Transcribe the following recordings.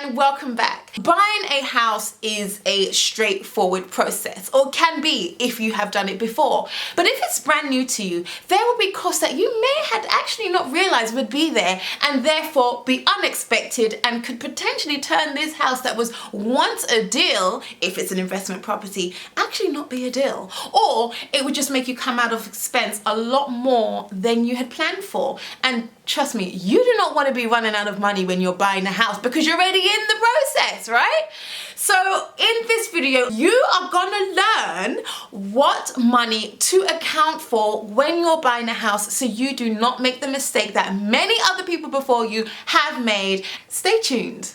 and welcome back. Buying a house is a straightforward process, or can be if you have done it before. But if it's brand new to you, there will be costs that you may have actually not realized would be there, and therefore be unexpected and could potentially turn this house that was once a deal, if it's an investment property, actually not be a deal. Or it would just make you come out of expense a lot more than you had planned for. And trust me, you do not want to be running out of money when you're buying a house because you're already in the process, right? So in this video, you are gonna learn what money to account for when you're buying a house so you do not make the mistake that many other people before you have made. Stay tuned.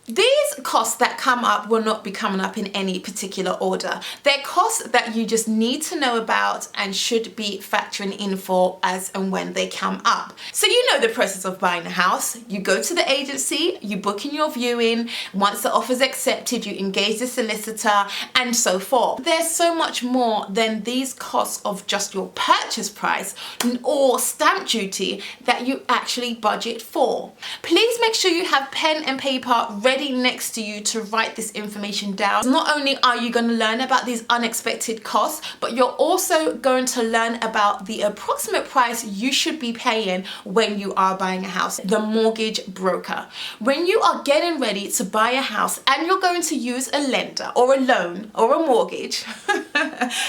These costs that come up will not be coming up in any particular order. They're costs that you just need to know about and should be factoring in for as and when they come up. So you know the process of buying a house. You go to the agency, you book in your viewing. Once the offer's accepted, you engage the solicitor and so forth. There's so much more than these costs of just your purchase price or stamp duty that you actually budget for. Please make sure you have pen and paper ready next to you to write this information down. Not only are you going to learn about these unexpected costs, but you're also going to learn about the approximate price you should be paying when you are buying a house. The mortgage broker. When you are getting ready to buy a house and you're going to use a lender or a loan or a mortgage,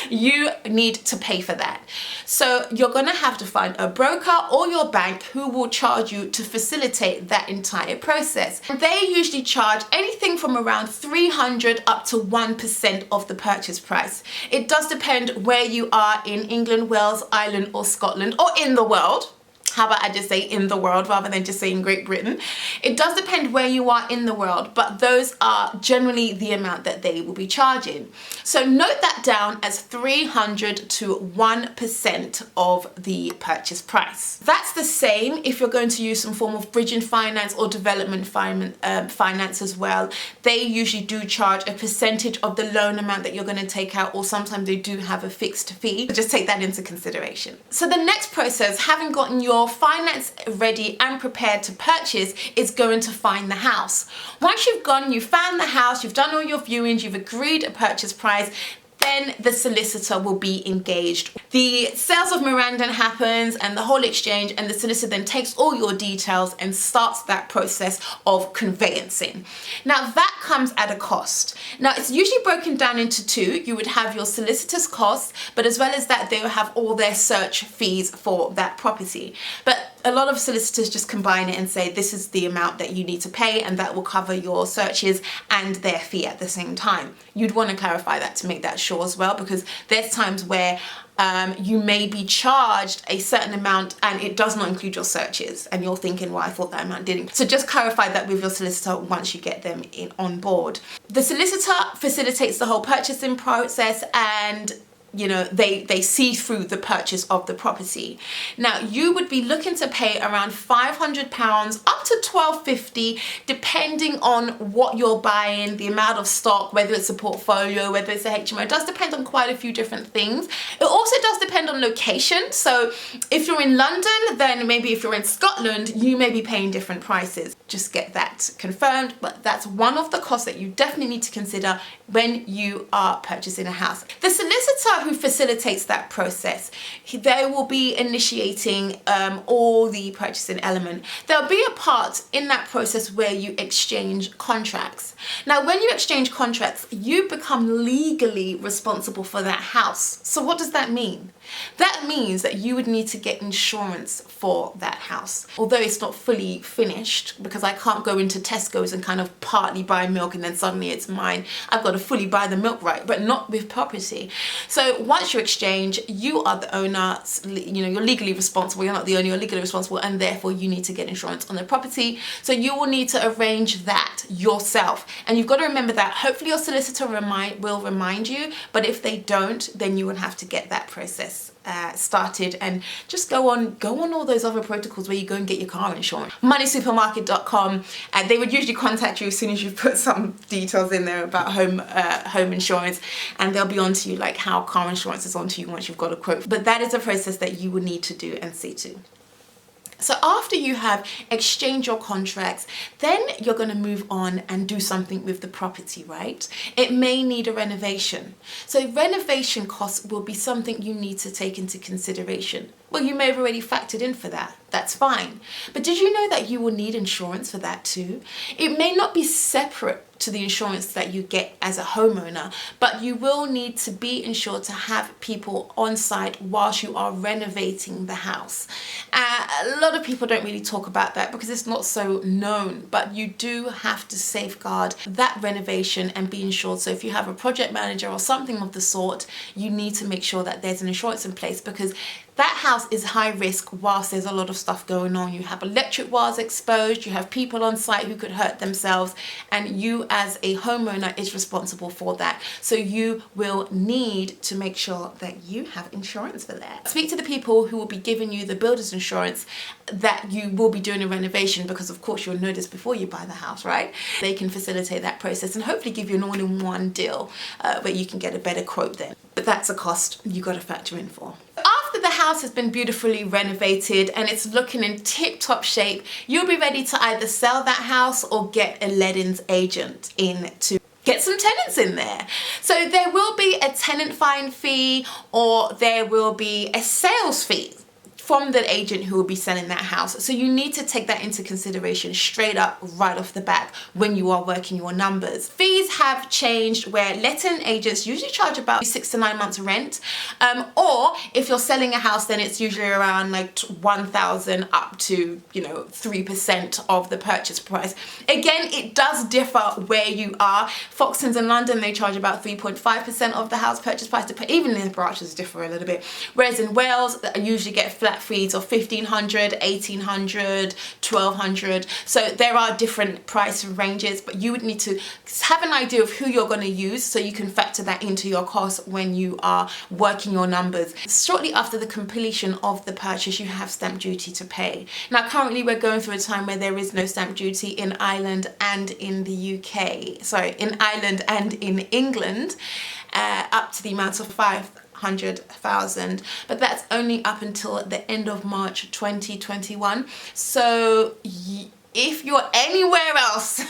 you need to pay for that. So you're going to have to find a broker or your bank who will charge you to facilitate that entire process. They usually charge anything from around 300 up to 1% of the purchase price. It does depend where you are in England, Wales, Ireland or Scotland or in the world. How about I just say in the world rather than just saying Great Britain? It does depend where you are in the world, but those are generally the amount that they will be charging. So note that down as 300 to 1% of the purchase price. That's the same if you're going to use some form of bridging finance or development finance as well. They usually do charge a percentage of the loan amount that you're going to take out, or sometimes they do have a fixed fee. Just take that into consideration. So the next process, having gotten your finance ready and prepared to purchase, is going to find the house. Once you've gone, you found the house, you've done all your viewings, you've agreed a purchase price, then the solicitor will be engaged. The sales of memorandum happens and the whole exchange, and the solicitor then takes all your details and starts that process of conveyancing. Now that comes at a cost. Now it's usually broken down into two. You would have your solicitor's costs, but as well as that they will have all their search fees for that property. But a lot of solicitors just combine it and say this is the amount that you need to pay, and that will cover your searches and their fee at the same time. You'd want to clarify that to make that sure as well, because there's times where you may be charged a certain amount and it does not include your searches, and you're thinking, well, I thought that amount didn't. So just clarify that with your solicitor once you get them on board. The solicitor facilitates the whole purchasing process, and you know, they see through the purchase of the property. Now you would be looking to pay around £500 up to £1,250 depending on what you're buying, the amount of stock, whether it's a portfolio, whether it's a HMO. It does depend on quite a few different things. It also does depend on location. So if you're in London, then maybe if you're in Scotland, you may be paying different prices. Just get that confirmed, but that's one of the costs that you definitely need to consider when you are purchasing a house. The solicitor who facilitates that process, they will be initiating all the purchasing element. There'll be a part in that process where you exchange contracts. Now when you exchange contracts, you become legally responsible for that house. So what does that mean? That means that you would need to get insurance for that house. Although it's not fully finished, because I can't go into Tesco's and kind of partly buy milk and then suddenly it's mine. I've got to fully buy the milk right, but not with property. So once you exchange, you are the owner, you know, you're legally responsible. You're not the owner, you're legally responsible, and therefore you need to get insurance on the property. So you will need to arrange that yourself. And you've got to remember that hopefully your solicitor will remind you, but if they don't, then you will have to get that process started, and just go on all those other protocols where you go and get your car insurance. Moneysupermarket.com, and they would usually contact you as soon as you put some details in there about home insurance, and they'll be on to you like how car insurance is on to you once you've got a quote. But that is a process that you would need to do and see to. So after you have exchanged your contracts, then you're going to move on and do something with the property, right? It may need a renovation. So renovation costs will be something you need to take into consideration. Well, you may have already factored in for that. That's fine. But did you know that you will need insurance for that too? It may not be separate to the insurance that you get as a homeowner, but you will need to be insured to have people on site whilst you are renovating the house. A lot of people don't really talk about that because it's not so known, but you do have to safeguard that renovation and be insured. So if you have a project manager or something of the sort, you need to make sure that there's an insurance in place, because that house is high risk whilst there's a lot of stuff going on. You have electric wires exposed, you have people on site who could hurt themselves, and you as a homeowner is responsible for that. So you will need to make sure that you have insurance for that. Speak to the people who will be giving you the builder's insurance that you will be doing a renovation, because of course you'll know this before you buy the house, right? They can facilitate that process and hopefully give you an all-in-one deal where you can get a better quote then. But that's a cost you got to factor in for. After the house has been beautifully renovated and it's looking in tip-top shape, you'll be ready to either sell that house or get a lettings agent in to get some tenants in there. So there will be a tenant find fee, or there will be a sales fee from the agent who will be selling that house. So you need to take that into consideration straight up right off the back when you are working your numbers. Fees have changed where letting agents usually charge about 6 to 9 months rent, or if you're selling a house, then it's usually around like 1,000 up to 3% of the purchase price. Again, it does differ where you are. Foxtons in London, they charge about 3.5% of the house purchase price, even in the branches differ a little bit. Whereas in Wales, I usually get flat fees of 1,500, 1,800, 1,200. So there are different price ranges, but you would need to have an idea of who you're going to use so you can factor that into your costs when you are working your numbers. Shortly after the completion of the purchase, you have stamp duty to pay. Now currently we're going through a time where there is no stamp duty in Ireland and in the UK. Sorry, in Ireland and in England, up to the amount of 500,000, but that's only up until the end of March 2021. So if you're anywhere else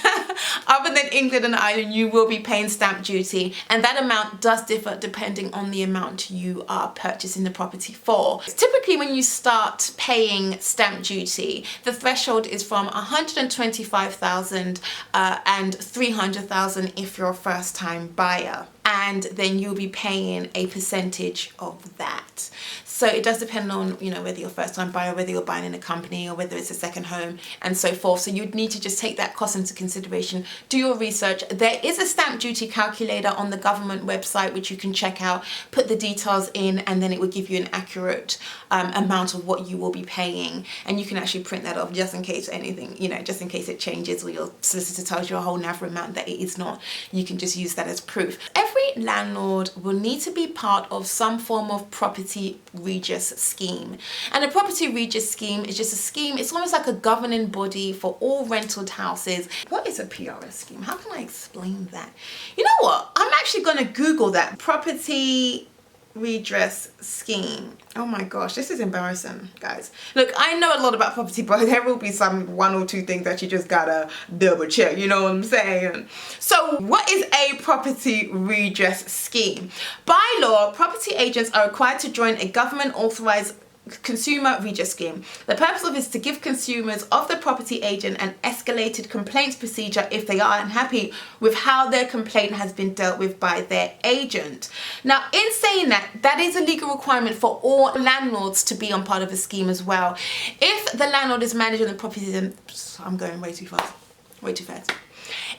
other than England and Ireland, you will be paying stamp duty, and that amount does differ depending on the amount you are purchasing the property for. Typically when you start paying stamp duty, the threshold is from 125,000 and 300,000 if you're a first-time buyer, and then you'll be paying a percentage of that. So it does depend on, whether you're a first-time buyer, whether you're buying in a company, or whether it's a second home, and so forth. So you'd need to just take that cost into consideration. Do your research. There is a stamp duty calculator on the government website which you can check out, put the details in, and then it will give you an accurate amount of what you will be paying. And you can actually print that off just in case anything, just in case it changes or your solicitor tells you a whole nother amount that it is not. You can just use that as proof. Every landlord will need to be part of some form of property Regis scheme. And a property Regis scheme is just a scheme, it's almost like a governing body for all rented houses. What is a PRS scheme? How can I explain that? You know what? I'm actually going to Google that. Property redress scheme. Oh my gosh, this is embarrassing, guys. Look, I know a lot about property, but there will be one or two things that you just gotta double check, you know what I'm saying? So what is a property redress scheme? By law, property agents are required to join a government authorized consumer redress scheme. The purpose of it is to give consumers of the property agent an escalated complaints procedure if they are unhappy with how their complaint has been dealt with by their agent. Now, in saying that, that is a legal requirement for all landlords to be on part of a scheme as well. If the landlord is managing the property, then I'm going way too fast.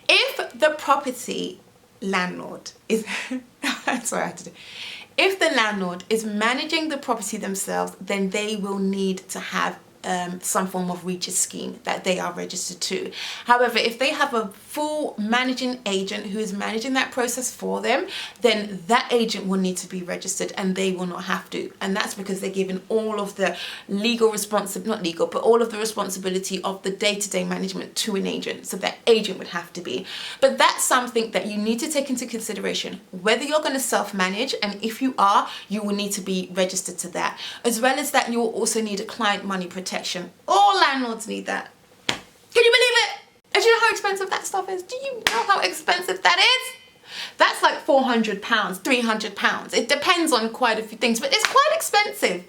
If the property landlord is sorry, I had to do. If the landlord is managing the property themselves, then they will need to have some form of redress scheme that they are registered to. However, if they have a full managing agent who is managing that process for them, then that agent will need to be registered and they will not have to. And that's because they're given all of the legal all of the responsibility of the day-to-day management to an agent. So that agent would have to be. But that's something that you need to take into consideration, whether you're going to self-manage, and if you are, you will need to be registered to that. As well as that, you will also need a client money protection protection. All landlords need that. Can you believe it? And do you know how expensive that stuff is? Do you know how expensive that is? That's like £400, £300. It depends on quite a few things, but it's quite expensive.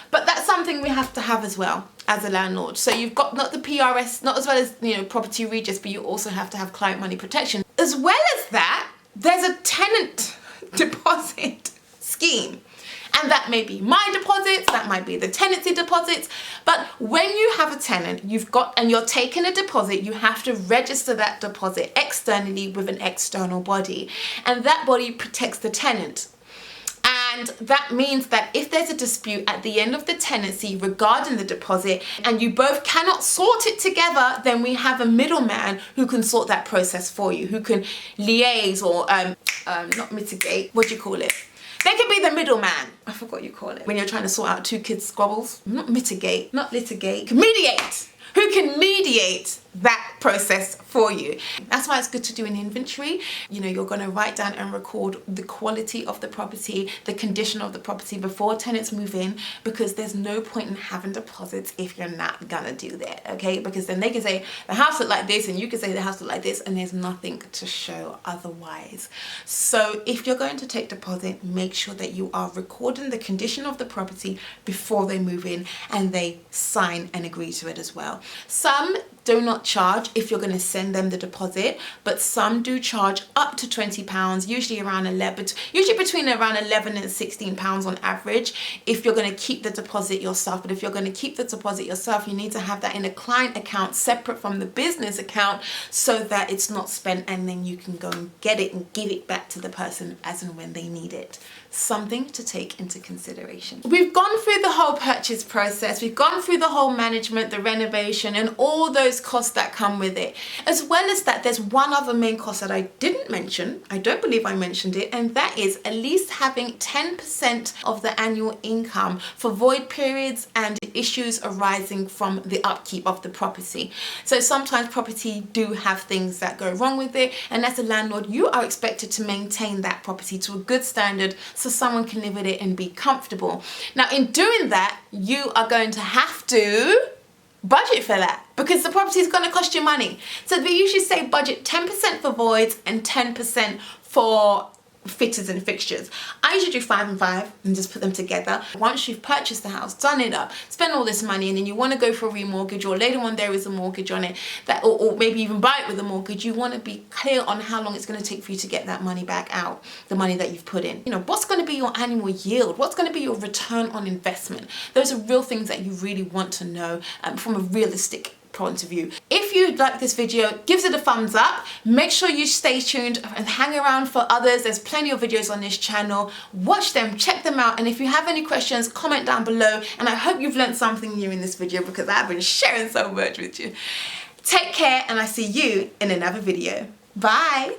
But that's something we have to have as well as a landlord. So you've got not the PRS, not as well as, you know, property regis, but you also have to have client money protection. As well as that, there's a tenant deposit scheme. And that may be my deposits, that might be the tenancy deposits. But when you have a tenant, and you're taking a deposit, you have to register that deposit externally with an external body. And that body protects the tenant. And that means that if there's a dispute at the end of the tenancy regarding the deposit and you both cannot sort it together, then we have a middleman who can sort that process for you, who can liaise or not mitigate, what do you call it? They could be the middleman. I forgot what you call it. When you're trying to sort out two kids' squabbles. Not mitigate, not litigate, mediate. Who can mediate that process for you. That's why it's good to do an inventory. You know, you're going to write down and record the quality of the property, the condition of the property before tenants move in, because there's no point in having deposits if you're not gonna do that, okay? Because then they can say the house looked like this and you can say the house looked like this, and there's nothing to show otherwise. So if you're going to take deposit, make sure that you are recording the condition of the property before they move in and they sign and agree to it as well. Some do not charge if you're going to send them the deposit, but some do charge up to £20, usually around 11, usually between around 11 and 16 pounds on average if you're going to keep the deposit yourself. But if you're going to keep the deposit yourself, you need to have that in a client account separate from the business account so that it's not spent and then you can go and get it and give it back to the person as and when they need it. Something to take into consideration. We've gone through the whole purchase process, we've gone through the whole management, the renovation, and all those costs that come with it. As well as that, there's one other main cost that I didn't mention, I don't believe I mentioned it, and that is at least having 10% of the annual income for void periods and issues arising from the upkeep of the property. So sometimes property do have things that go wrong with it, and as a landlord, you are expected to maintain that property to a good standard so someone can live with it and be comfortable. Now, in doing that, you are going to have to budget for that because the property is going to cost you money. So we usually say budget 10% for voids and 10% for fitters and fixtures. I usually do 5 and 5 and just put them together. Once you've purchased the house, done it up, spend all this money, and then you want to go for a remortgage, or later on there is a mortgage on it, that or maybe even buy it with a mortgage, you want to be clear on how long it's going to take for you to get that money back out, the money that you've put in. You know, what's going to be your annual yield? What's going to be your return on investment? Those are real things that you really want to know from a realistic point of view. If you like this video, give it a thumbs up. Make sure you stay tuned and hang around for others. There's plenty of videos on this channel. Watch them, check them out, and if you have any questions, comment down below. And I hope you've learned something new in this video because I've been sharing so much with you. Take care, and I see you in another video. Bye.